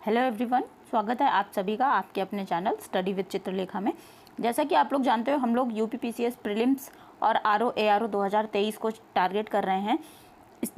Hello everyone, स्वागत है आप सभी का आपके अपने चैनल स्टडी विद चित्रलेखा में। जैसा कि आप लोग जानते हो, हम लोग यूपीपीसीएस प्रीलिम्स और आरओ एआरओ 2023 को टारगेट कर रहे हैं,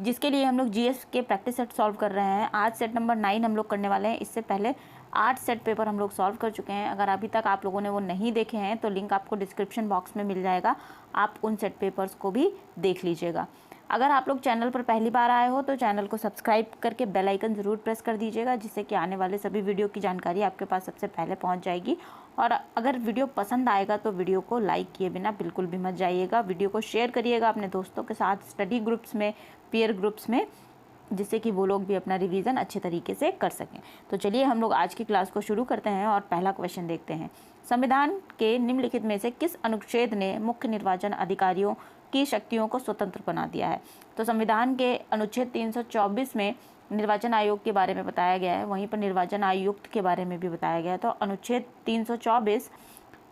जिसके लिए हम लोग जीएस के प्रैक्टिस सेट सॉल्व कर रहे हैं। आज सेट नंबर 9 हम लोग करने वाले हैं। इससे पहले 8 सेट पेपर हम लोग सॉल्व कर चुके हैं। अगर अभी तक आप लोगों ने वो नहीं देखे हैं तो लिंक आपको डिस्क्रिप्शन बॉक्स में मिल जाएगा, आप उन सेट पेपर्स को भी देख लीजिएगा। अगर आप लोग चैनल पर पहली बार आए हो तो चैनल को सब्सक्राइब करके बेल आइकन ज़रूर प्रेस कर दीजिएगा, जिससे कि आने वाले सभी वीडियो की जानकारी आपके पास सबसे पहले पहुंच जाएगी। और अगर वीडियो पसंद आएगा तो वीडियो को लाइक किए बिना बिल्कुल भी मत जाइएगा। वीडियो को शेयर करिएगा अपने दोस्तों के साथ, स्टडी ग्रुप्स में, पीयर ग्रुप्स में, जिससे कि वो लोग भी अपना रिवीजन अच्छे तरीके से कर सकें। तो चलिए हम लोग आज की क्लास को शुरू करते हैं और पहला क्वेश्चन देखते हैं। संविधान के निम्नलिखित में से किस अनुच्छेद ने मुख्य निर्वाचन अधिकारियों की शक्तियों को स्वतंत्र बना दिया है? तो संविधान के अनुच्छेद 324 में निर्वाचन आयोग के बारे में बताया गया है, वहीं पर निर्वाचन आयुक्त के बारे में भी बताया गया है। तो अनुच्छेद 324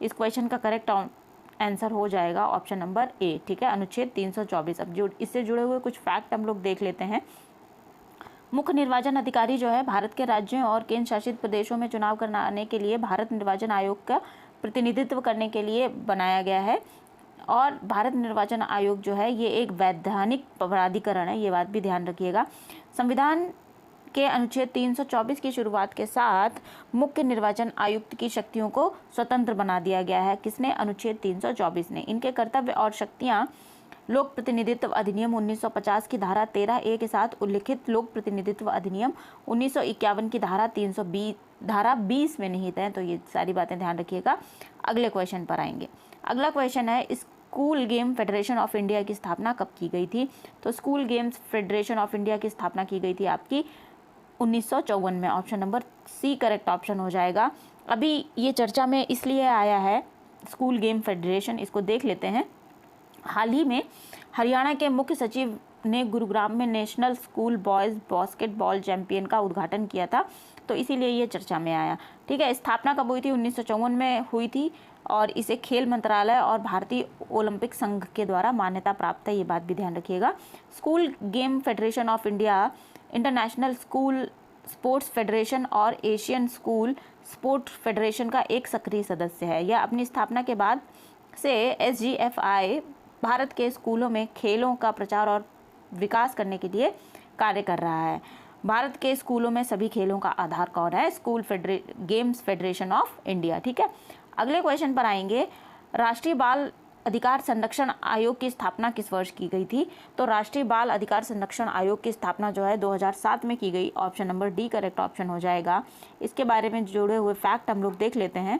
इस क्वेश्चन का करेक्ट आंसर हो जाएगा ऑप्शन नंबर ए। ठीक है, अनुच्छेद 324। अब इससे जुड़े हुए कुछ फैक्ट हम लोग देख लेते हैं। मुख्य निर्वाचन अधिकारी जो है भारत के राज्यों और केंद्र शासित प्रदेशों में चुनाव कराने के लिए भारत निर्वाचन आयोग का प्रतिनिधित्व करने के लिए बनाया गया है। और भारत निर्वाचन आयोग जो है ये एक वैधानिक प्राधिकरण है, ये बात भी ध्यान रखिएगा। संविधान के अनुच्छेद 324 की शुरुआत के साथ मुख्य निर्वाचन आयुक्त की शक्तियों को स्वतंत्र बना दिया गया है। किसने? अनुच्छेद 324 ने। इनके कर्तव्य और शक्तियां लोक प्रतिनिधित्व अधिनियम 1950 की धारा 13A के साथ उल्लिखित लोक प्रतिनिधित्व अधिनियम 1951 की धारा 20 में निहित है। तो ये सारी बातें ध्यान रखिएगा। अगले क्वेश्चन पर आएंगे। अगला क्वेश्चन है, school game federation of India की स्थापना कब की गई थी? तो school games federation of India की स्थापना की गई थी आपकी 1954 में। Option number C correct option हो जाएगा। अभी ये चर्चा में इसलिए आया है स्कूल गेम फेडरेशन, इसको देख लेते हैं। हाल ही में हरियाणा के मुख्य सचिव ने गुरुग्राम में national school boys basketball champion का उद्घाटन किया था, तो इसीलिए ये चर्चा में आया। ठीक है, स्थापना कब हुई थी? 1954 में हुई थी और इसे खेल मंत्रालय और भारतीय ओलंपिक संघ के द्वारा मान्यता प्राप्त है, ये बात भी ध्यान रखिएगा। School game federation of India international school sports federation और एशियन स्कूल स्पोर्ट्स फेडरेशन का एक सक्रिय सदस्य है। यह अपनी स्थापना के बाद से SGFI भारत के स्कूलों में खेलों का प्रचार और विकास करने के लिए कार्य कर रहा है। भारत के स्कूलों में सभी खेलों का आधार कौन है? School games federation of India. ठीक है, अगले क्वेश्चन पर आएंगे। राष्ट्रीय बाल अधिकार संरक्षण आयोग की स्थापना किस वर्ष की गई थी? तो राष्ट्रीय बाल अधिकार संरक्षण आयोग की स्थापना जो है 2007 में की गई। Option number D correct option हो जाएगा। इसके बारे में जुड़े हुए फैक्ट हम लोग देख लेते हैं।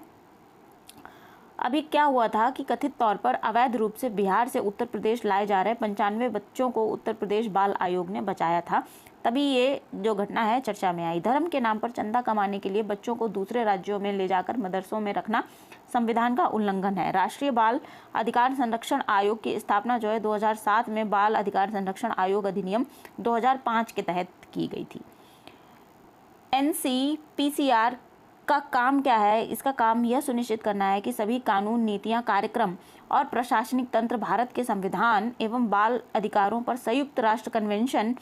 अभी क्या हुआ था कि कथित तौर पर अवैध रूप से बिहार से उत्तर प्रदेश लाए जा रहे 95 बच्चों को उत्तर प्रदेश बाल आयोग ने बचाया था, तभी ये जो घटना है चर्चा में आई। धर्म के नाम पर चंदा कमाने के लिए बच्चों को दूसरे राज्यों में ले जाकर मदरसों में रखना संविधान का उल्लंघन है। राष्ट्रीय बाल अधिकार संरक्षण आयोग की स्थापना जो है 2007 में बाल अधिकार संरक्षण आयोग अधिनियम 2005 के तहत की गई थी। NCPCR का काम क्या है? इसका काम यह सुनिश्चित करना है कि सभी कानून, नीतियां, कार्यक्रम और प्रशासनिक तंत्र भारत के संविधान एवं बाल अधिकारों पर संयुक्त राष्ट्र कन्वेंशन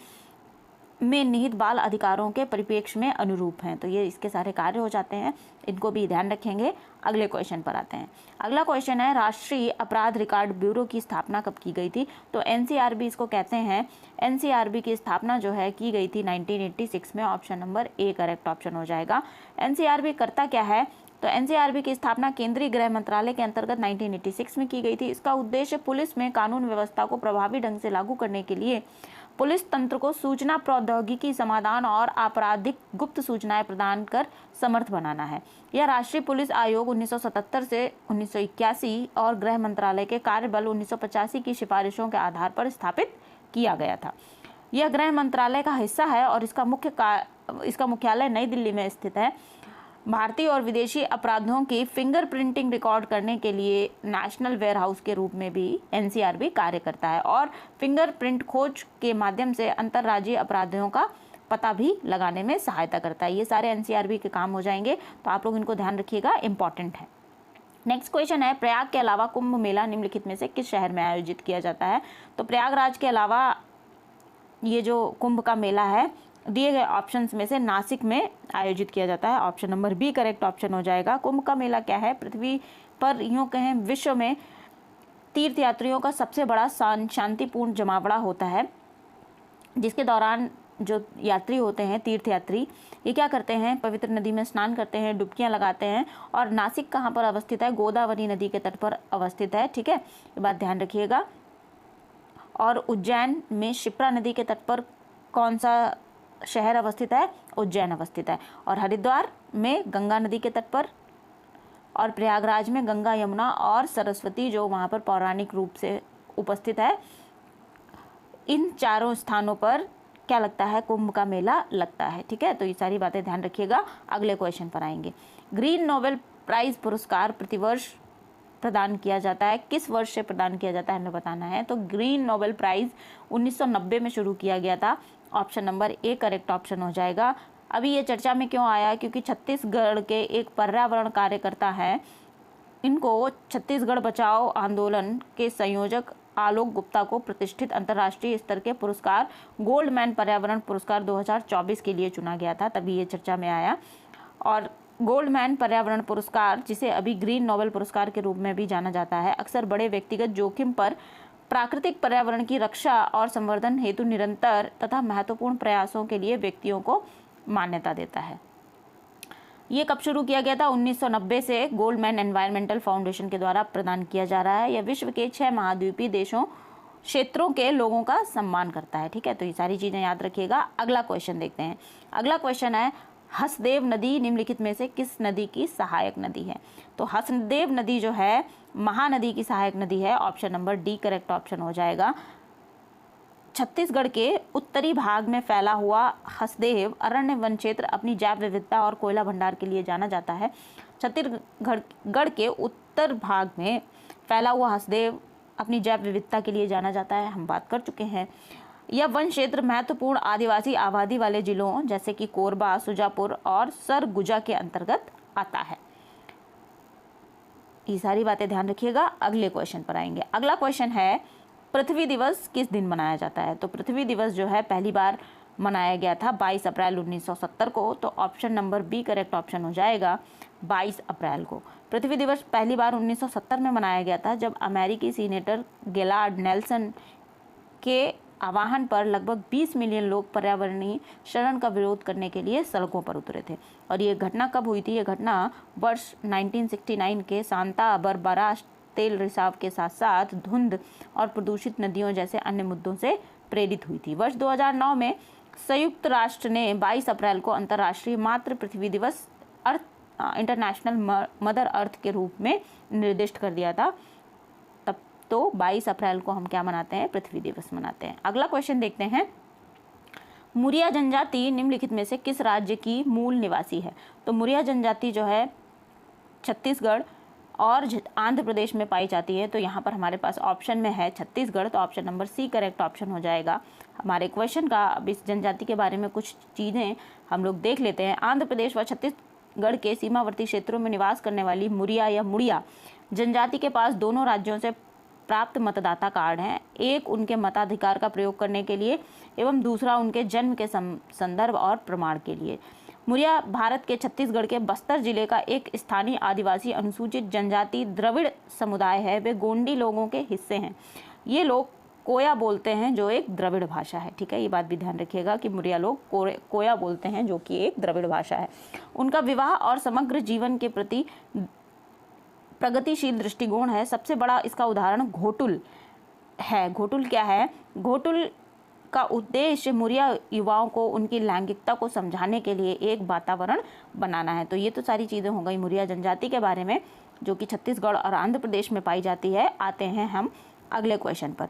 में निहित बाल अधिकारों के परिप्रेक्ष्य में अनुरूप हैं। तो ये इसके सारे कार्य हो जाते हैं, इनको भी ध्यान रखेंगे। अगले क्वेश्चन पर आते हैं। अगला क्वेश्चन है, राष्ट्रीय अपराध रिकॉर्ड ब्यूरो की स्थापना कब की गई थी? तो NCRB इसको कहते हैं। NCRB की स्थापना जो है की गई थी 1986 में। Option number A correct option हो जाएगा। NCRB करता क्या है? तो NCRB की स्थापना केंद्रीय गृह मंत्रालय के अंतर्गत 1986 में की गई थी। इसका उद्देश्य पुलिस में कानून व्यवस्था को प्रभावी ढंग से लागू करने के लिए पुलिस तंत्र को सूचना प्रौद्योगिकी समाधान और आपराधिक गुप्त सूचनाएं प्रदान कर समर्थ बनाना है। यह राष्ट्रीय पुलिस आयोग 1977 से 1981 और गृह मंत्रालय के कार्यबल 1985 की सिफारिशों के आधार पर स्थापित किया गया था। यह गृह मंत्रालय का हिस्सा है और इसका मुख्यालय नई दिल्ली में स्थित है। भारतीय और विदेशी अपराधों की फिंगरप्रिंटिंग रिकॉर्ड करने के लिए नेशनल वेयरहाउस के रूप में भी NCRB कार्य करता है और फिंगरप्रिंट खोज के माध्यम से अंतर्राज्यीय अपराधों का पता भी लगाने में सहायता करता है। ये सारे NCRB के काम हो जाएंगे, तो आप लोग इनको ध्यान रखिएगा, इंपॉर्टेंट है। नेक्स्ट क्वेश्चन है, प्रयाग के अलावा कुंभ मेला निम्नलिखित में से किस शहर में आयोजित किया जाता है? तो प्रयागराज के अलावा ये जो कुंभ का मेला है दिए गए ऑप्शंस में से नासिक में आयोजित किया जाता है। Option number B correct option हो जाएगा। कुंभ का मेला क्या है? पृथ्वी पर यूँ कहें विश्व में तीर्थयात्रियों का सबसे बड़ा शांतिपूर्ण जमावड़ा होता है, जिसके दौरान जो यात्री होते हैं, तीर्थयात्री, ये क्या करते हैं? पवित्र नदी में स्नान करते हैं, डुबकियां लगाते हैं। और नासिक कहाँ पर अवस्थित है? गोदावरी नदी के तट पर अवस्थित है। ठीक है, ये बात ध्यान रखिएगा। और उज्जैन में शिप्रा नदी के तट पर कौन सा शहर अवस्थित है? उज्जैन अवस्थित है। और हरिद्वार में गंगा नदी के तट पर, और प्रयागराज में गंगा, यमुना और सरस्वती जो वहाँ पर पौराणिक रूप से उपस्थित है। इन चारों स्थानों पर क्या लगता है? कुंभ का मेला लगता है। ठीक है, तो ये सारी बातें ध्यान रखिएगा। अगले क्वेश्चन पर आएंगे। ग्रीन नोबेल प्राइज पुरस्कार प्रतिवर्ष प्रदान किया जाता है, किस वर्ष से प्रदान किया जाता है हमें बताना है। तो ग्रीन नोबेल प्राइज 1990 में शुरू किया गया था। Option number A correct option हो जाएगा। अभी ये चर्चा में क्यों आया? क्योंकि छत्तीसगढ़ के एक पर्यावरण कार्यकर्ता हैं, इनको छत्तीसगढ़ बचाओ आंदोलन के संयोजक आलोक गुप्ता को प्रतिष्ठित अंतर्राष्ट्रीय स्तर के पुरस्कार गोल्डमैन पर्यावरण पुरस्कार 2024 के लिए चुना गया था, तभी ये चर्चा में आया। और गोल्डमैन पर्यावरण पुरस्कार, जिसे अभी ग्रीन नोबेल पुरस्कार के रूप में भी जाना जाता है, अक्सर बड़े व्यक्तिगत जोखिम पर प्राकृतिक पर्यावरण की रक्षा और संवर्धन हेतु निरंतर तथा महत्वपूर्ण प्रयासों के लिए व्यक्तियों को मान्यता देता है। ये कब शुरू किया गया था? 1990 से गोल्डमैन एनवायरमेंटल फाउंडेशन के द्वारा प्रदान किया जा रहा है। यह विश्व के 6 महाद्वीपीय देशों क्षेत्रों के लोगों का सम्मान करता है। ठीक है, तो ये सारी चीज़ें याद रखिएगा। अगला क्वेश्चन देखते हैं। अगला क्वेश्चन है, हसदेव नदी निम्नलिखित में से किस नदी की सहायक नदी है? तो हसदेव नदी जो है महानदी की सहायक नदी है। Option number D correct option हो जाएगा। छत्तीसगढ़ के उत्तरी भाग में फैला हुआ हसदेव अरण्य वन क्षेत्र अपनी जैव विविधता और कोयला भंडार के लिए जाना जाता है। छत्तीसगढ़ के उत्तर भाग में फैला हुआ हसदेव अपनी जैव विविधता के लिए जाना जाता है, हम बात कर चुके हैं। यह वन क्षेत्र महत्वपूर्ण आदिवासी आबादी वाले जिलों जैसे कि कोरबा, सुजापुर और सरगुजा के अंतर्गत आता है। ये सारी बातें ध्यान रखिएगा। अगले क्वेश्चन पर आएंगे। अगला क्वेश्चन है, पृथ्वी दिवस किस दिन मनाया जाता है? तो पृथ्वी दिवस जो है पहली बार मनाया गया था 22 अप्रैल 1970 को। तो option number B correct option हो जाएगा, 22 अप्रैल को। पृथ्वी दिवस पहली बार 1970 में मनाया गया था, जब अमेरिकी सीनेटर गेलार्ड नेल्सन के आह्वान पर लगभग 20 मिलियन लोग पर्यावरणीय शरण का विरोध करने के लिए सड़कों पर उतरे थे। और ये घटना कब हुई थी? ये घटना वर्ष 1969 के सांता बरबरा तेल रिसाव के साथ साथ धुंध और प्रदूषित नदियों जैसे अन्य मुद्दों से प्रेरित हुई थी। वर्ष 2009 में संयुक्त राष्ट्र ने 22 अप्रैल को अंतर्राष्ट्रीय मातृ पृथ्वी दिवस इंटरनेशनल मदर अर्थ के रूप में निर्दिष्ट कर दिया था। तब तो 22 अप्रैल को हम क्या मनाते हैं? पृथ्वी दिवस मनाते हैं। अगला क्वेश्चन देखते हैं। मुरिया जनजाति निम्नलिखित में से किस राज्य की मूल निवासी है? तो मुरिया जनजाति जो है छत्तीसगढ़ और आंध्र प्रदेश में पाई जाती है। तो यहाँ पर हमारे पास ऑप्शन में है छत्तीसगढ़, तो option number C correct option हो जाएगा हमारे क्वेश्चन का। अब इस जनजाति के बारे में कुछ चीज़ें हम लोग देख लेते हैं। आंध्र प्रदेश व छत्तीसगढ़ के सीमावर्ती क्षेत्रों में निवास करने वाली मुरिया या मुड़िया जनजाति के पास दोनों राज्यों से प्राप्त मतदाता कार्ड हैं। एक उनके मताधिकार का प्रयोग करने के लिए एवं दूसरा उनके जन्म के संदर्भ और प्रमाण के लिए। मुरिया भारत के छत्तीसगढ़ के बस्तर जिले का एक स्थानीय आदिवासी अनुसूचित जनजाति द्रविड़ समुदाय है। वे गोंडी लोगों के हिस्से हैं। ये लोग कोया बोलते हैं, जो एक द्रविड़ भाषा है। ठीक है, ये बात भी ध्यान रखिएगा कि मुरिया लोग कोया बोलते हैं, जो कि एक द्रविड़ भाषा है। उनका विवाह और समग्र जीवन के प्रति प्रगतिशील दृष्टिकोण है। सबसे बड़ा इसका उदाहरण घोटुल है। घोटुल क्या है? घोटुल का उद्देश्य मुरिया युवाओं को उनकी लैंगिकता को समझाने के लिए एक वातावरण बनाना है। तो ये तो सारी चीज़ें हो गई मुरिया जनजाति के बारे में, जो कि छत्तीसगढ़ और आंध्र प्रदेश में पाई जाती है। आते हैं हम अगले क्वेश्चन पर।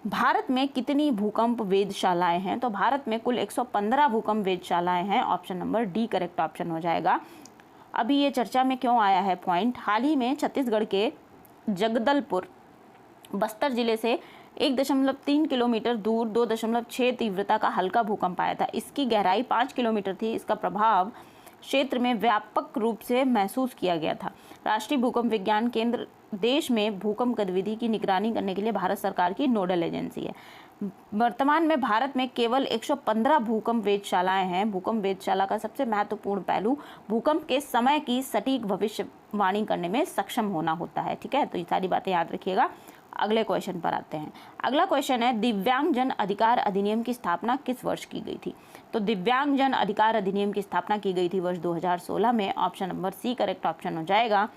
भारत में कितनी भूकंप वेधशालाएं हैं? तो भारत में कुल 115 भूकंप वेधशालाएं हैं। Option number D correct option हो जाएगा। अभी ये चर्चा में क्यों आया है पॉइंट? हाल ही में छत्तीसगढ़ के जगदलपुर बस्तर जिले से 1.3 किलोमीटर दूर 2.6 तीव्रता का हल्का भूकंप आया था। इसकी गहराई 5 किलोमीटर थी। इसका प्रभाव क्षेत्र में व्यापक रूप से महसूस किया गया था। राष्ट्रीय भूकंप विज्ञान केंद्र देश में भूकंप गतिविधि की निगरानी करने के लिए भारत सरकार की नोडल एजेंसी है। वर्तमान में भारत में केवल 115 भूकंप वेधशालाएं हैं। भूकंप वेधशाला का सबसे महत्वपूर्ण पहलू भूकंप के समय की सटीक भविष्यवाणी करने में सक्षम होना होता है। ठीक है, तो ये सारी बातें याद रखिएगा। अगले क्वेश्चन पर आते हैं। अगला क्वेश्चन है, दिव्यांगजन अधिकार अधिनियम की स्थापना किस वर्ष की गई थी? तो दिव्यांगजन अधिकार अधिनियम की स्थापना की गई थी वर्ष 2016 में। Option number C correct option हो जाएगा।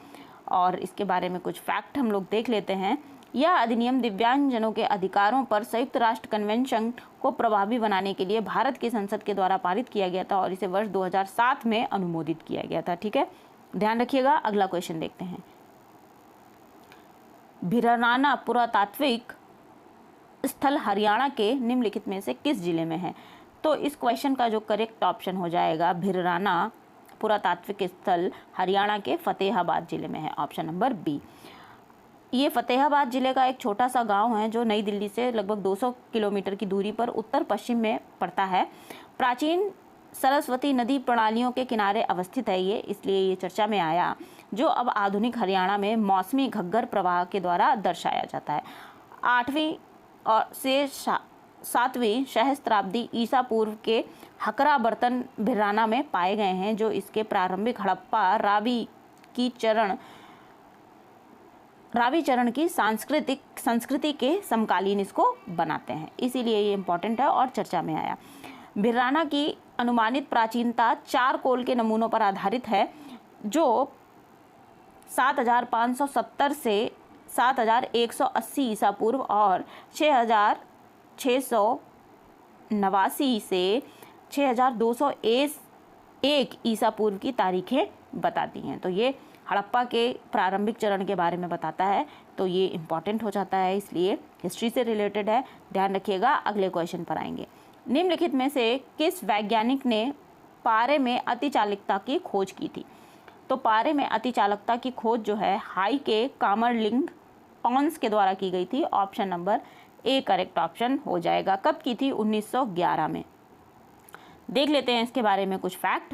और इसके बारे में कुछ फैक्ट हम लोग देख लेते हैं। यह अधिनियम दिव्यांगजनों के अधिकारों पर संयुक्त राष्ट्र कन्वेंशन को प्रभावी बनाने के लिए भारत की संसद के द्वारा पारित किया गया था और इसे वर्ष 2007 में अनुमोदित किया गया था। ठीक है, ध्यान रखिएगा। अगला क्वेश्चन देखते हैं। भिराराना पुरातात्विक स्थल हरियाणा के निम्नलिखित में से किस जिले में है? तो इस क्वेश्चन का जो करेक्ट ऑप्शन हो जाएगा, भिराराना पुरातात्विक स्थल हरियाणा के फतेहाबाद जिले में है। Option number B. ये फतेहाबाद जिले का एक छोटा सा गांव है जो नई दिल्ली से लगभग 200 किलोमीटर की दूरी पर उत्तर पश्चिम में पड़ता है। प्राचीन सरस्वती नदी प्रणालियों के किनारे अवस्थित है ये, इसलिए ये चर्चा में आया, जो अब आधुनिक हरियाणा में मौसमी घग्गर प्रवाह के द्वारा दर्शाया जाता है। 8वीं और से 7वीं सहस्त्राब्दी ईसा पूर्व के हकरा बर्तन भिराना में पाए गए हैं, जो इसके प्रारंभिक हड़प्पा रावी चरण की संस्कृति के समकालीन इसको बनाते हैं, इसीलिए ये इम्पोर्टेंट है और चर्चा में आया। भिराना की अनुमानित प्राचीनता 4 कोल के नमूनों पर आधारित है, जो 7570 से 7180 ईसा पूर्व और 6689 से 6201 ईसा पूर्व की तारीखें बताती हैं। तो ये हड़प्पा के प्रारंभिक चरण के बारे में बताता है, तो ये इम्पॉर्टेंट हो जाता है, इसलिए हिस्ट्री से रिलेटेड है, ध्यान रखिएगा। अगले क्वेश्चन पर आएंगे। निम्नलिखित में से किस वैज्ञानिक ने पारे में अतिचालकता की खोज की थी? तो पारे में अतिचालकता की खोज जो है हाइके कामरलिंग ऑन्स के द्वारा की गई थी। Option number A correct option हो जाएगा। कब की थी? 1911 में। देख लेते हैं इसके बारे में कुछ फैक्ट।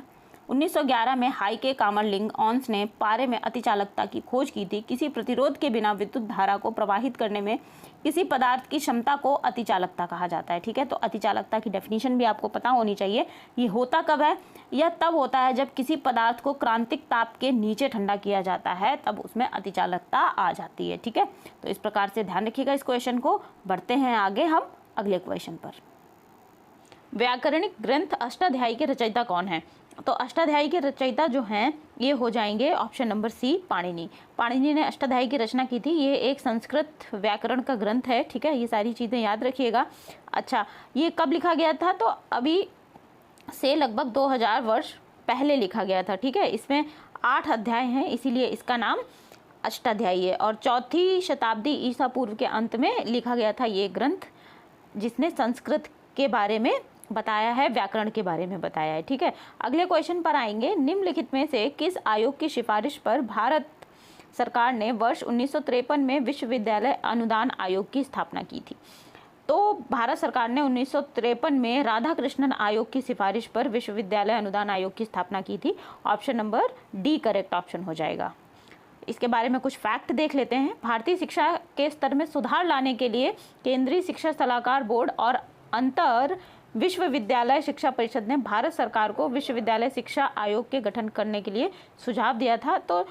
1911 में हाइके कामरलिंग ऑन्स ने पारे में अतिचालकता की खोज की थी। किसी प्रतिरोध के बिना विद्युत धारा को प्रवाहित करने में किसी पदार्थ की क्षमता को अतिचालकता कहा जाता है। ठीक है, तो अतिचालकता की डेफिनेशन भी आपको पता होनी चाहिए। ये होता कब है? यह तब होता है जब किसी पदार्थ को क्रांतिक ताप के नीचे ठंडा किया जाता है, तब उसमें अतिचालकता आ जाती है। ठीक है, तो इस प्रकार से ध्यान रखिएगा इस क्वेश्चन को। बढ़ते हैं आगे हम अगले क्वेश्चन पर। व्याकरणिक ग्रंथ अष्टाध्यायी के रचयिता कौन है? तो अष्टाध्यायी के रचयिता जो हैं ये हो जाएंगे option number C Panini. Panini ने अष्टाध्यायी की रचना की थी। ये एक संस्कृत व्याकरण का ग्रंथ है। ठीक है, ये सारी चीज़ें याद रखिएगा। अच्छा, ये कब लिखा गया था? तो अभी से लगभग 2000 वर्ष पहले लिखा गया था। ठीक है, इसमें 8 अध्याय हैं, इसीलिए इसका नाम अष्टाध्यायी है। और 4वीं शताब्दी ईसा पूर्व के अंत में लिखा गया था ये ग्रंथ, जिसने संस्कृत के बारे में बताया है, व्याकरण के बारे में बताया है। ठीक है, अगले क्वेश्चन पर आएंगे। निम्नलिखित में से किस आयोग की सिफारिश पर भारत सरकार ने वर्ष 1953 में विश्वविद्यालय अनुदान आयोग की स्थापना की थी? तो भारत सरकार ने 1953 में राधाकृष्णन आयोग की सिफारिश पर विश्वविद्यालय अनुदान आयोग की स्थापना की थी। Option number D correct option हो जाएगा। इसके बारे में कुछ फैक्ट देख लेते हैं। भारतीय शिक्षा के स्तर में सुधार लाने के लिए केंद्रीय शिक्षा सलाहकार बोर्ड और अंतर विश्वविद्यालय शिक्षा परिषद ने भारत सरकार को विश्वविद्यालय शिक्षा आयोग के गठन करने के लिए सुझाव दिया था। तो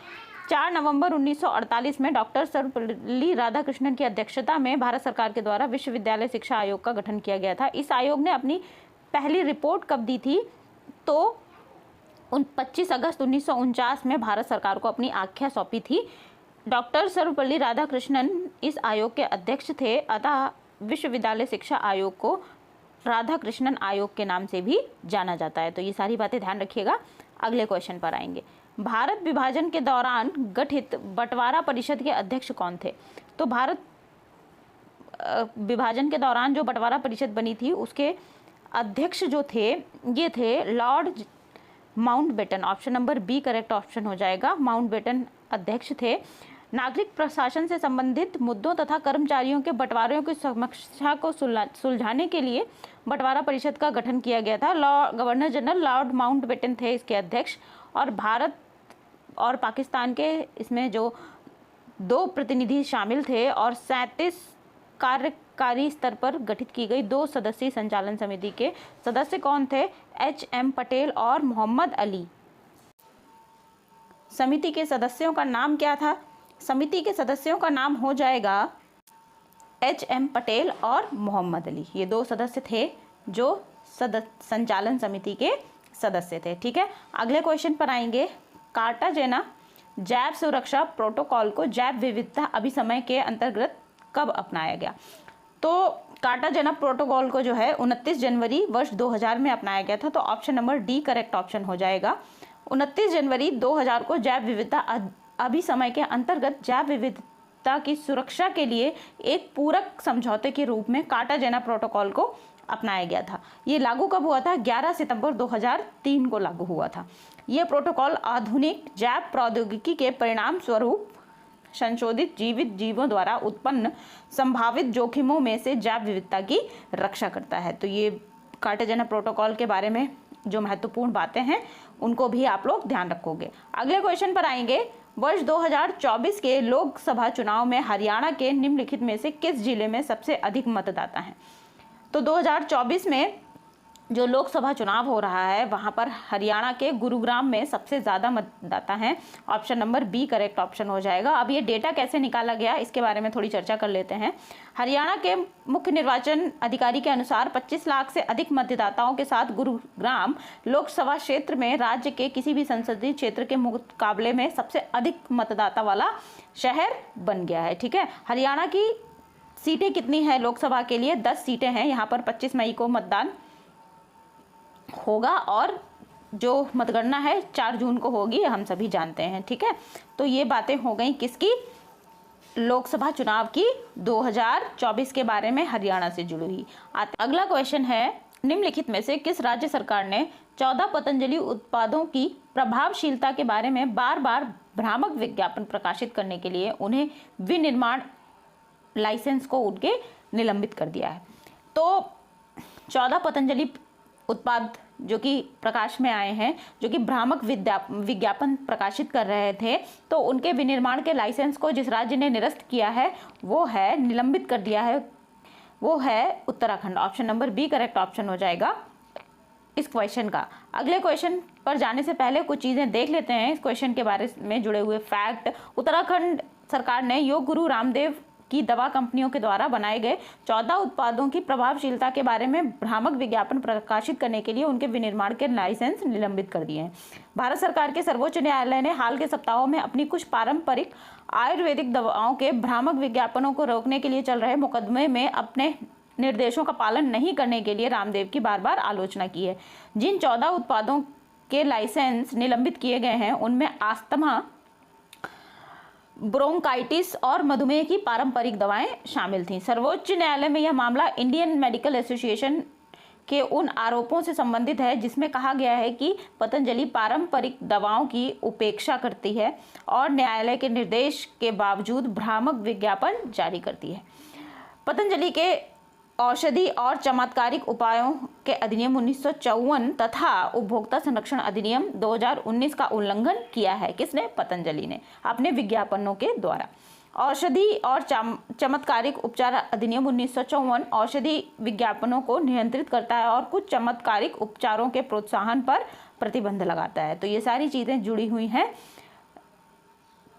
4 नवंबर 1948 में डॉक्टर सर्वपल्ली राधाकृष्णन की अध्यक्षता में भारत सरकार के द्वारा विश्वविद्यालय शिक्षा आयोग का गठन किया गया था। इस आयोग ने अपनी पहली रिपोर्ट कब दी थी? तो 25 अगस्त 1949 में भारत सरकार को अपनी आख्या सौंपी थी। डॉक्टर सर्वपल्ली राधाकृष्णन इस आयोग के अध्यक्ष थे, अतः विश्वविद्यालय शिक्षा आयोग को राधाकृष्णन आयोग के नाम से भी जाना जाता है। तो ये सारी बातें ध्यान रखिएगा। अगले क्वेश्चन पर आएंगे। भारत विभाजन के दौरान गठित बंटवारा परिषद के अध्यक्ष कौन थे? तो भारत विभाजन के दौरान जो बंटवारा परिषद बनी थी उसके अध्यक्ष जो थे ये थे Lord Mountbatten. Option number B correct option हो जाएगा। माउंटबेटन अध्यक्ष थे। नागरिक प्रशासन से संबंधित मुद्दों तथा कर्मचारियों के बंटवारों की समस्या को सुलझाने के लिए बंटवारा परिषद का गठन किया गया था। गवर्नर जनरल लॉर्ड माउंटबेटन थे इसके अध्यक्ष। और भारत और पाकिस्तान के इसमें जो 2 प्रतिनिधि शामिल थे और 37 कार्यकारी स्तर पर गठित की गई 2 सदस्यीय संचालन समिति के सदस्य कौन थे? HM पटेल और मोहम्मद अली। समिति के सदस्यों का नाम क्या था? समिति के सदस्यों का नाम हो जाएगा HM पटेल और मोहम्मद अली। ये 2 सदस्य थे जो संचालन समिति के सदस्य थे। ठीक है, अगले क्वेश्चन पर आएंगे। कार्टाजेना जैव सुरक्षा प्रोटोकॉल को जैव विविधता अभिसमय के अंतर्गत कब अपनाया गया? तो कार्टाजेना प्रोटोकॉल को जो है 29 जनवरी वर्ष 2000 में अपनाया गया था। तो option number D correct option हो जाएगा। 29 जनवरी 2000 को जैव विविधता अभिसमय के अंतर्गत जैव विविधता की सुरक्षा के लिए एक पूरक समझौते के रूप में कार्टाजेना प्रोटोकॉल को अपनाया गया था। ये लागू कब हुआ था? 11 सितंबर 2003 को लागू हुआ था। यह प्रोटोकॉल आधुनिक जैव प्रौद्योगिकी के परिणाम स्वरूप संशोधित जीवित जीवों द्वारा उत्पन्न संभावित जोखिमों में से जैव विविधता की रक्षा करता है। तो ये कार्टाजेना प्रोटोकॉल के बारे में जो महत्वपूर्ण बातें हैं उनको भी आप लोग ध्यान रखोगे। अगले क्वेश्चन पर आएंगे। वर्ष 2024 के लोकसभा चुनाव में हरियाणा के निम्नलिखित में से किस जिले में सबसे अधिक मतदाता हैं? तो 2024 में जो लोकसभा चुनाव हो रहा है वहां पर हरियाणा के गुरुग्राम में सबसे ज़्यादा मतदाता हैं। Option number B correct option हो जाएगा। अब ये डेटा कैसे निकाला गया इसके बारे में थोड़ी चर्चा कर लेते हैं। हरियाणा के मुख्य निर्वाचन अधिकारी के अनुसार 25 लाख से अधिक मतदाताओं के साथ गुरुग्राम लोकसभा क्षेत्र में राज्य के किसी भी संसदीय क्षेत्र के मुकाबले में सबसे अधिक मतदाता वाला शहर बन गया है। ठीक है, हरियाणा की सीटें कितनी हैं लोकसभा के लिए? 10 सीटें हैं। यहाँ पर 25 मई को मतदान होगा और जो मतगणना है 4 जून को होगी, हम सभी जानते हैं। ठीक है, तो ये बातें हो गई किसकी? लोकसभा चुनाव की 2024 के बारे में हरियाणा से जुड़ी हुई। अगला क्वेश्चन है, निम्नलिखित में से किस राज्य सरकार ने 14 पतंजलि उत्पादों की प्रभावशीलता के बारे में बार बार भ्रामक विज्ञापन प्रकाशित करने के लिए उन्हें विनिर्माण लाइसेंस को उनके निलंबित कर दिया है? तो 14 पतंजलि उत्पाद जो कि प्रकाश में आए हैं, जो कि भ्रामक विज्ञापन प्रकाशित कर रहे थे, तो उनके विनिर्माण के लाइसेंस को जिस राज्य ने निरस्त किया है वो है, निलंबित कर दिया है, वो है Uttarakhand. Option number B correct option हो जाएगा इस क्वेश्चन का। अगले क्वेश्चन पर जाने से पहले कुछ चीज़ें देख लेते हैं इस क्वेश्चन के बारे में जुड़े हुए फैक्ट। उत्तराखंड सरकार ने योग गुरु रामदेव की दवा कंपनियों के द्वारा बनाए गए 14 उत्पादों की प्रभावशीलता के बारे में भ्रामक विज्ञापन प्रकाशित करने के लिए उनके विनिर्माण के लाइसेंस निलंबित कर दिए हैं। भारत सरकार के सर्वोच्च न्यायालय ने हाल के सप्ताहों में अपनी कुछ पारंपरिक आयुर्वेदिक दवाओं के भ्रामक विज्ञापनों को रोकने के लिए चल रहे मुकदमे में अपने निर्देशों का पालन नहीं करने के लिए रामदेव की बार बार आलोचना की है। जिन 14 उत्पादों के लाइसेंस निलंबित किए गए हैं उनमें अस्थमा, ब्रोंकाइटिस और मधुमेह की पारंपरिक दवाएं शामिल थीं। सर्वोच्च न्यायालय में यह मामला इंडियन मेडिकल एसोसिएशन के उन आरोपों से संबंधित है जिसमें कहा गया है कि पतंजलि पारंपरिक दवाओं की उपेक्षा करती है और न्यायालय के निर्देश के बावजूद भ्रामक विज्ञापन जारी करती है। पतंजलि के औषधि और चमत्कारिक उपायों के अधिनियम 1954 तथा उपभोक्ता संरक्षण अधिनियम 2019 का उल्लंघन किया है। किसने? पतंजलि ने अपने विज्ञापनों के द्वारा। औषधि और चमत्कारिक उपचार अधिनियम 1954 औषधि विज्ञापनों को नियंत्रित करता है और कुछ चमत्कारिक उपचारों के प्रोत्साहन पर प्रतिबंध लगाता है। तो ये सारी चीज़ें जुड़ी हुई हैं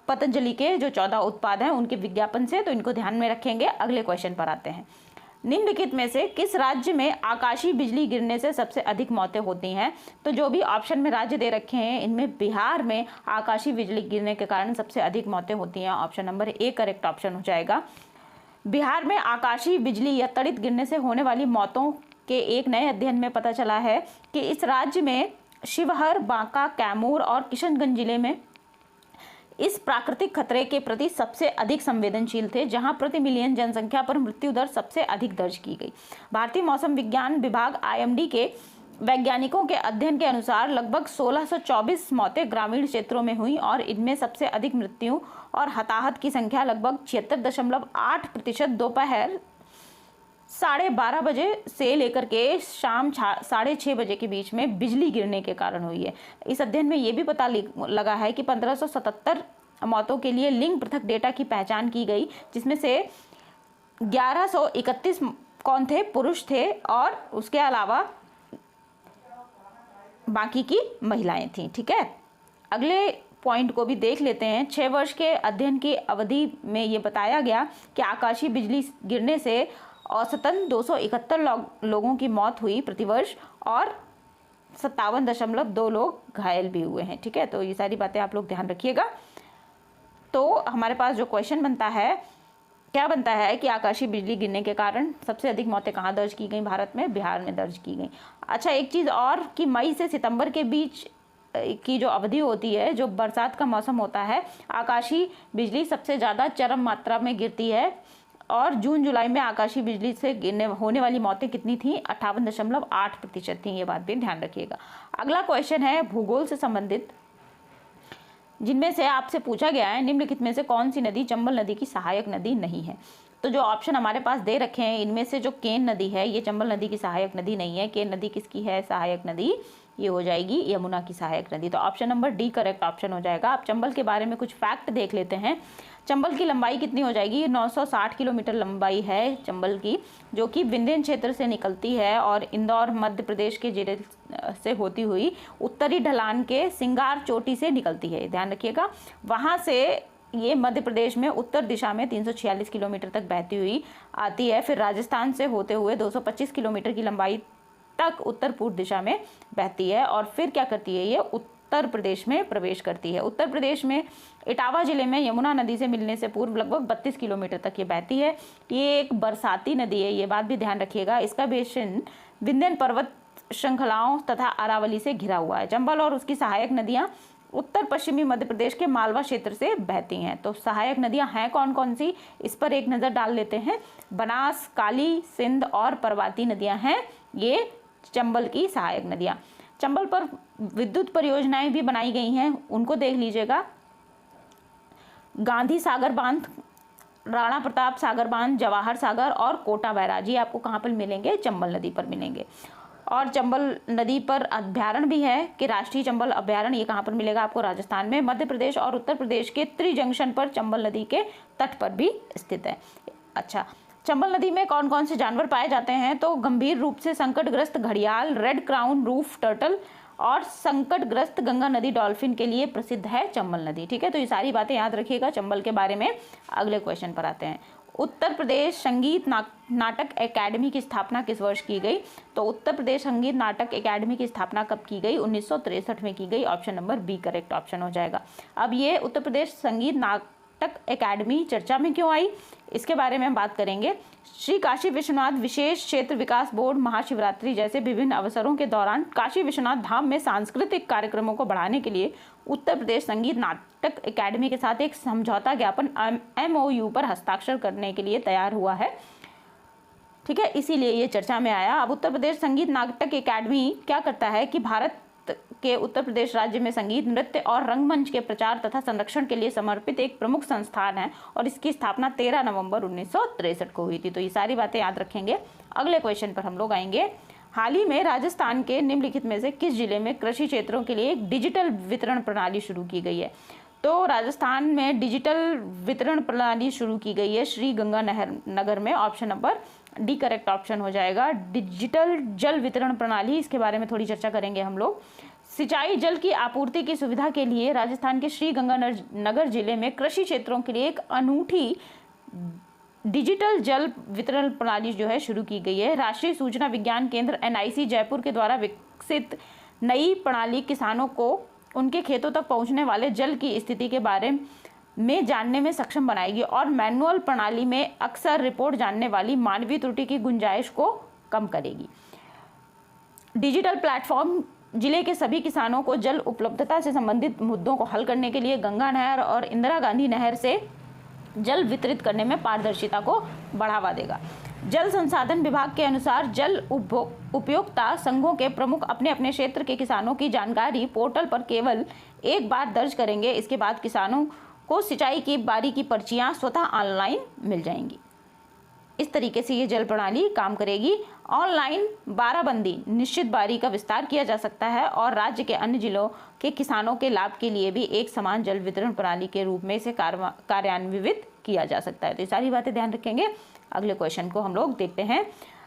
पतंजलि के जो 14 उत्पाद हैं उनके विज्ञापन से, तो इनको ध्यान में रखेंगे। अगले क्वेश्चन पर आते हैं। निम्नलिखित में से किस राज्य में आकाशीय बिजली गिरने से सबसे अधिक मौतें होती हैं? तो जो भी ऑप्शन में राज्य दे रखे हैं इनमें बिहार में आकाशीय बिजली गिरने के कारण सबसे अधिक मौतें होती हैं। Option number A correct option हो जाएगा। बिहार में आकाशीय बिजली या तड़ित गिरने से होने वाली मौतों के एक नए अध्ययन में पता चला है कि इस राज्य में शिवहर, बांका, कैमूर और किशनगंज जिले में इस प्राकृतिक खतरे के प्रति सबसे अधिक संवेदनशील थे, जहां प्रति मिलियन जनसंख्या पर मृत्यु दर सबसे अधिक दर्ज की गई। भारतीय मौसम विज्ञान विभाग IMD के वैज्ञानिकों के अध्ययन के अनुसार लगभग 1624 मौतें ग्रामीण क्षेत्रों में हुई और इनमें सबसे अधिक मृत्यु और हताहत की संख्या लगभग 76.8% दोपहर 12:30 बजे से लेकर के शाम 6:30 बजे के बीच में बिजली गिरने के कारण हुई है। इस अध्ययन में ये भी पता लगा है कि 1577 मौतों के लिए लिंग पृथक डेटा की पहचान की गई, जिसमें से 1131 कौन थे? पुरुष थे, और उसके अलावा बाकी की महिलाएं थीं। ठीक है, अगले पॉइंट को भी देख लेते हैं। 6 वर्ष के अध्ययन की अवधि में ये बताया गया कि आकाशीय बिजली गिरने से औसतन 271 लोगों की मौत हुई प्रतिवर्ष, और 57.2 लोग घायल भी हुए हैं। ठीक है, तो ये सारी बातें आप लोग ध्यान रखिएगा। तो हमारे पास जो क्वेश्चन बनता है, क्या बनता है कि आकाशीय बिजली गिरने के कारण सबसे अधिक मौतें कहाँ दर्ज की गई भारत में? बिहार में दर्ज की गई। अच्छा, एक चीज़ और कि मई से सितंबर के बीच की जो अवधि होती है, जो बरसात का मौसम होता है, आकाशीय बिजली सबसे ज़्यादा चरम मात्रा में गिरती है। और जून जुलाई में आकाशीय बिजली से गिरने होने वाली मौतें कितनी थी? 58.8% थी। ये बात भी ध्यान रखिएगा। अगला क्वेश्चन है भूगोल से संबंधित, जिनमें से आपसे पूछा गया है निम्नलिखित में से कौन सी नदी चंबल नदी की सहायक नदी नहीं है? तो जो ऑप्शन हमारे पास दे रखे हैं, इनमें से जो केन नदी है ये चंबल नदी की सहायक नदी नहीं है। केन नदी किसकी है सहायक नदी? ये हो जाएगी यमुना की सहायक नदी। तो option number D correct option हो जाएगा। अब चंबल के बारे में कुछ फैक्ट देख लेते हैं। चंबल की लंबाई कितनी हो जाएगी? 960 किलोमीटर लंबाई है चंबल की, जो कि विंध्य क्षेत्र से निकलती है और इंदौर मध्य प्रदेश के जिले से होती हुई उत्तरी ढलान के सिंगार चोटी से निकलती है। ध्यान रखिएगा, वहाँ से ये मध्य प्रदेश में उत्तर दिशा में 346 किलोमीटर तक बहती हुई आती है। फिर राजस्थान से होते हुए 225 किलोमीटर की लंबाई तक उत्तर पूर्व दिशा में बहती है, और फिर क्या करती है? ये उत्तर प्रदेश में प्रवेश करती है। उत्तर प्रदेश में इटावा जिले में यमुना नदी से मिलने से पूर्व लगभग 32 किलोमीटर तक ये बहती है। ये एक बरसाती नदी है, ये बात भी ध्यान रखिएगा। इसका बेसिन विंध्य पर्वत श्रृंखलाओं तथा अरावली से घिरा हुआ है। चंबल और उसकी सहायक नदियाँ उत्तर पश्चिमी मध्य प्रदेश के मालवा क्षेत्र से बहती हैं। तो सहायक नदियां हैं कौन कौन सी, इस पर एक नज़र डाल लेते हैं। बनास, काली, सिंध और परवाती नदियां हैं ये चंबल की सहायक नदियां। चंबल पर विद्युत परियोजनाएं भी बनाई गई हैं, उनको देख लीजिएगा। गांधी सागर बांध, राणा प्रताप सागर बांध, जवाहर सागर और कोटा बैराज, ये आपको कहाँ पर मिलेंगे? चंबल नदी पर मिलेंगे। और चंबल नदी पर अभ्यारण्य भी है कि राष्ट्रीय चंबल अभ्यारण्य, ये कहाँ पर मिलेगा आपको? राजस्थान में। मध्य प्रदेश और उत्तर प्रदेश के त्रिजंक्शन पर चंबल नदी के तट पर भी स्थित है। अच्छा, चंबल नदी में कौन कौन से जानवर पाए जाते हैं? तो गंभीर रूप से संकटग्रस्त घड़ियाल, रेड क्राउन रूफ टर्टल और संकटग्रस्त गंगा नदी डॉल्फिन के लिए प्रसिद्ध है चंबल नदी। ठीक है, तो ये सारी बातें याद रखिएगा चंबल के बारे में। अगले क्वेश्चन पर आते हैं। उत्तर प्रदेश संगीत नाटक एकेडमी की स्थापना किस वर्ष की गई? तो उत्तर प्रदेश संगीत नाटक एकेडमी की स्थापना कब की गई? 1963 में की गई। Option number B correct option हो जाएगा। अब ये उत्तर प्रदेश संगीत नाटक एकेडमी चर्चा में क्यों आई, इसके बारे में हम बात करेंगे। श्री काशी विश्वनाथ विशेष क्षेत्र विकास बोर्ड महाशिवरात्रि जैसे विभिन्न अवसरों के दौरान काशी विश्वनाथ धाम में सांस्कृतिक कार्यक्रमों को बढ़ाने के लिए उत्तर प्रदेश संगीत नाटक एकेडमी के साथ एक समझौता ज्ञापन MOU पर हस्ताक्षर करने के लिए तैयार हुआ है। ठीक है, इसीलिए ये चर्चा में आया। अब उत्तर प्रदेश संगीत नाटक एकेडमी क्या करता है कि भारत के उत्तर प्रदेश राज्य में संगीत, नृत्य और रंगमंच के प्रचार तथा संरक्षण के लिए समर्पित एक प्रमुख संस्थान है, और इसकी स्थापना 13 नवंबर 1963 को हुई थी। तो ये सारी बातें याद रखेंगे। अगले क्वेश्चन पर हम लोग आएंगे। हाल ही में राजस्थान के निम्नलिखित में से किस जिले में कृषि क्षेत्रों के लिए एक डिजिटल वितरण प्रणाली शुरू की गई है? तो राजस्थान में डिजिटल वितरण प्रणाली शुरू की गई है श्री गंगानगर में। Option number D correct option हो जाएगा। डिजिटल जल वितरण प्रणाली, इसके बारे में थोड़ी चर्चा करेंगे हम लोग। सिंचाई जल की आपूर्ति की सुविधा के लिए राजस्थान के श्री गंगानगर जिले में कृषि क्षेत्रों के लिए एक अनूठी डिजिटल जल वितरण प्रणाली जो है शुरू की गई है। राष्ट्रीय सूचना विज्ञान केंद्र NIC जयपुर के द्वारा विकसित नई प्रणाली किसानों को उनके खेतों तक पहुंचने वाले जल की स्थिति के बारे में जानने में सक्षम बनाएगी, और मैनुअल प्रणाली में अक्सर रिपोर्ट जानने वाली मानवीय त्रुटि की गुंजाइश को कम करेगी। डिजिटल प्लेटफॉर्म जिले के सभी किसानों को जल उपलब्धता से संबंधित मुद्दों को हल करने के लिए गंगा नहर और इंदिरा गांधी नहर से जल वितरित करने में पारदर्शिता को बढ़ावा देगा। जल संसाधन विभाग के अनुसार जल उपयोक्ता संघों के प्रमुख अपने अपने क्षेत्र के किसानों की जानकारी पोर्टल पर केवल एक बार दर्ज करेंगे। इसके बाद किसानों को सिंचाई की बारी की पर्चियां स्वतः ऑनलाइन मिल जाएंगी। इस तरीके से ये जल प्रणाली काम करेगी। ऑनलाइन बाराबंदी निश्चित बारी का विस्तार किया जा सकता है, और राज्य के अन्य जिलों के किसानों के लाभ के लिए भी एक समान जल वितरण प्रणाली के रूप में इसे कार्यान्वित किया जा सकता है। तो ये सारी बातें ध्यान रखेंगे। अगले क्वेश्चन को हम लोग देखते हैं।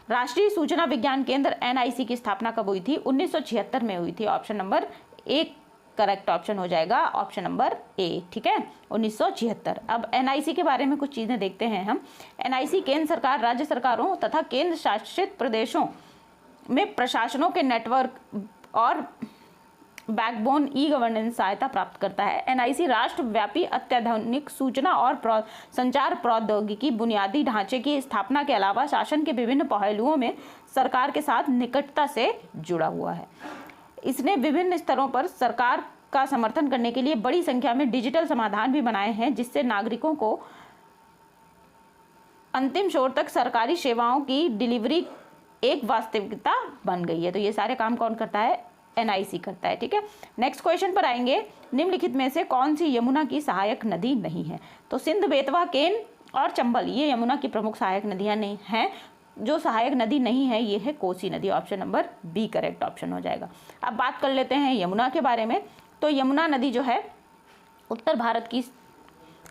राष्ट्रीय सूचना विज्ञान केंद्र NIC की स्थापना कब हुई थी? 1976 में हुई थी। Option number A correct option हो जाएगा, ऑप्शन नंबर ए। ठीक है, 1976। अब NIC के बारे में कुछ चीजें देखते हैं हम। NIC केंद्र सरकार, राज्य सरकारों तथा केंद्र शासित प्रदेशों में प्रशासनों के नेटवर्क और बैकबोन ई-गवर्नेंस सहायता प्राप्त करता है। NIC राष्ट्रव्यापी अत्याधुनिक सूचना और संचार प्रौद्योगिकी बुनियादी ढांचे की स्थापना के अलावा शासन के विभिन्न पहलुओं में सरकार के साथ निकटता से जुड़ा हुआ है। इसने विभिन्न स्तरों पर सरकार का समर्थन करने के लिए बड़ी संख्या में डिजिटल समाधान भी बनाए हैं, जिससे नागरिकों को अंतिम छोर तक सरकारी सेवाओं की डिलीवरी एक वास्तविकता बन गई है। तो ये सारे काम कौन करता है? NIC करता है। ठीक है, नेक्स्ट क्वेश्चन पर आएंगे। निम्नलिखित में से कौन सी यमुना की सहायक नदी नहीं है? तो सिंध, बेतवा, केन और चंबल ये यमुना की प्रमुख सहायक नदियां नहीं हैं। जो सहायक नदी नहीं है ये है कोसी नदी। Option number B correct option हो जाएगा। अब बात कर लेते हैं यमुना के बारे में। तो यमुना नदी जो है उत्तर भारत की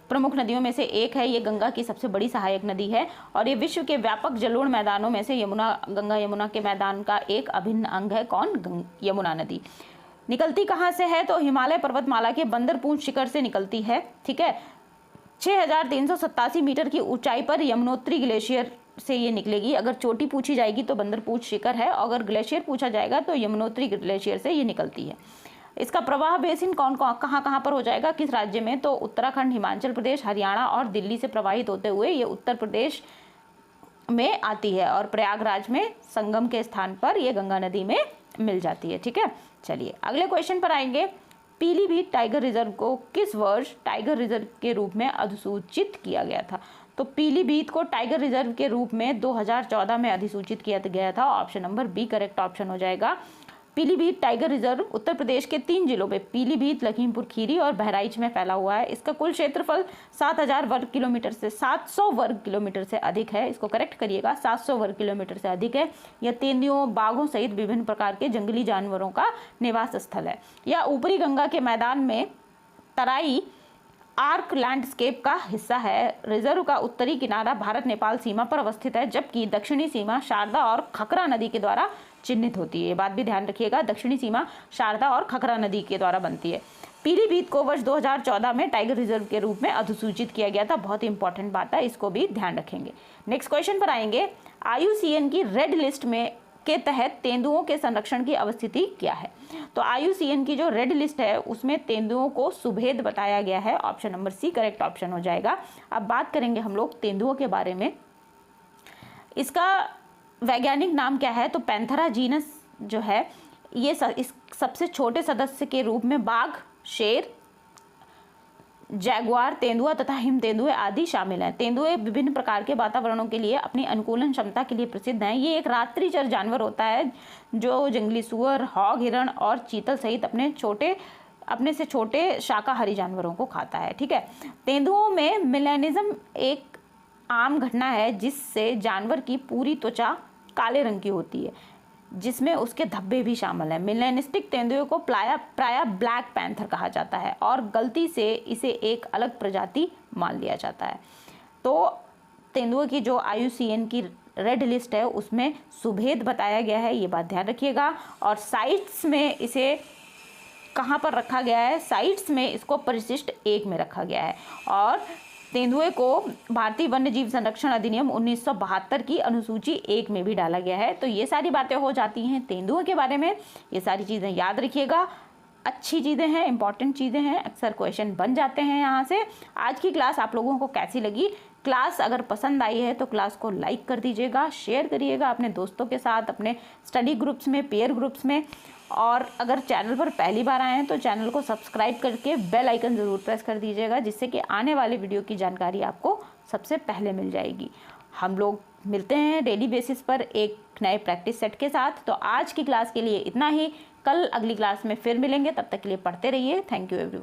प्रमुख नदियों में से एक है। ये गंगा की सबसे बड़ी सहायक नदी है और ये विश्व के व्यापक जलोढ़ मैदानों में से गंगा यमुना के मैदान का एक अभिन्न अंग है। कौन? यमुना नदी। निकलती कहाँ से है? तो हिमालय पर्वतमाला के बंदरपूंछ शिखर से निकलती है। ठीक है, 6387 मीटर की ऊंचाई पर यमुनोत्री ग्लेशियर से ये निकलेगी। अगर चोटी पूछी जाएगी तो बंदरपूंछ शिखर है, और अगर ग्लेशियर पूछा जाएगा तो यमुनोत्री ग्लेशियर से ये निकलती है। इसका प्रवाह बेसिन कहाँ पर हो जाएगा, किस राज्य में? तो उत्तराखंड, हिमाचल प्रदेश, हरियाणा और दिल्ली से प्रवाहित होते हुए ये उत्तर प्रदेश में आती है और प्रयागराज में संगम के स्थान पर ये गंगा नदी में मिल जाती है। ठीक है, चलिए अगले क्वेश्चन पर आएंगे। पीलीभीत टाइगर रिजर्व को किस वर्ष टाइगर रिजर्व के रूप में अधिसूचित किया गया था? तो पीलीभीत को टाइगर रिजर्व के रूप में 2014 में अधिसूचित किया गया था। Option number B correct option हो जाएगा। पीलीभीत टाइगर रिजर्व उत्तर प्रदेश के 3 जिलों में पीलीभीत, लखीमपुर खीरी और बहराइच में फैला हुआ है। इसका कुल क्षेत्रफल 700 वर्ग किलोमीटर से अधिक है। इसको करेक्ट करिएगा, 700 वर्ग किलोमीटर से अधिक है। यह तेंदुओं, बाघों सहित विभिन्न प्रकार के जंगली जानवरों का निवास स्थल है। यह ऊपरी गंगा के मैदान में तराई आर्क लैंडस्केप का हिस्सा है। रिजर्व का उत्तरी किनारा भारत नेपाल सीमा पर अवस्थित है, जबकि दक्षिणी सीमा शारदा और खकरा नदी के द्वारा चिन्हित होती है। ये बात भी ध्यान रखिएगा, दक्षिणी सीमा शारदा और खकरा नदी के द्वारा बनती है। पीलीभीत को वर्ष 2014 में टाइगर रिजर्व के रूप में अधिसूचित किया गया था। बहुत इंपॉर्टेंट बात है, इसको भी ध्यान रखेंगे। नेक्स्ट क्वेश्चन पर आएंगे। IUCN की रेड लिस्ट में के तहत तेंदुओं के संरक्षण की अवस्थिति क्या है? तो IUCN की जो रेड लिस्ट है उसमें तेंदुओं को सुभेद बताया गया है। Option number C correct option हो जाएगा। अब बात करेंगे हम लोग तेंदुओं के बारे में। इसका वैज्ञानिक नाम क्या है? तो पैंथेरा जीनस जो है ये इस सबसे छोटे सदस्य के रूप में बाघ, शेर, जैगुआर तेंदुआ तथा हिम तेंदुए आदि शामिल हैं। तेंदुए विभिन्न प्रकार के वातावरणों के लिए अपनी अनुकूलन क्षमता के लिए प्रसिद्ध हैं। ये एक रात्रिचर जानवर होता है जो जंगली सुअर, हॉग, हिरण और चीतल सहित अपने से छोटे शाकाहारी जानवरों को खाता है। ठीक है, तेंदुओं में मेलानिज्म एक आम घटना है जिससे जानवर की पूरी त्वचा काले रंग की होती है, जिसमें उसके धब्बे भी शामिल हैं। मिलेनिस्टिक तेंदुए को प्रायः ब्लैक पैंथर कहा जाता है और गलती से इसे एक अलग प्रजाति मान लिया जाता है। तो तेंदुए की जो IUCN की रेड लिस्ट है उसमें सुभेद बताया गया है, ये बात ध्यान रखिएगा। और साइट्स में इसे कहाँ पर रखा गया है? साइट्स में इसको परिशिष्ट 1 में रखा गया है। और तेंदुए को भारतीय वन्य जीव संरक्षण अधिनियम 1972 की अनुसूची 1 में भी डाला गया है। तो ये सारी बातें हो जाती हैं तेंदुओं के बारे में। ये सारी चीज़ें याद रखिएगा, अच्छी चीज़ें हैं, इंपॉर्टेंट चीज़ें हैं, अक्सर क्वेश्चन बन जाते हैं यहाँ से। आज की क्लास आप लोगों को कैसी लगी? क्लास अगर पसंद आई है तो क्लास को लाइक कर दीजिएगा, शेयर करिएगा अपने दोस्तों के साथ, अपने स्टडी ग्रुप्स में, पेयर ग्रुप्स में। और अगर चैनल पर पहली बार आए हैं तो चैनल को सब्सक्राइब करके बेल आइकन ज़रूर प्रेस कर दीजिएगा, जिससे कि आने वाले वीडियो की जानकारी आपको सबसे पहले मिल जाएगी। हम लोग मिलते हैं डेली बेसिस पर एक नए प्रैक्टिस सेट के साथ। तो आज की क्लास के लिए इतना ही, कल अगली क्लास में फिर मिलेंगे, तब तक के लिए पढ़ते रहिए। Thank you everyone.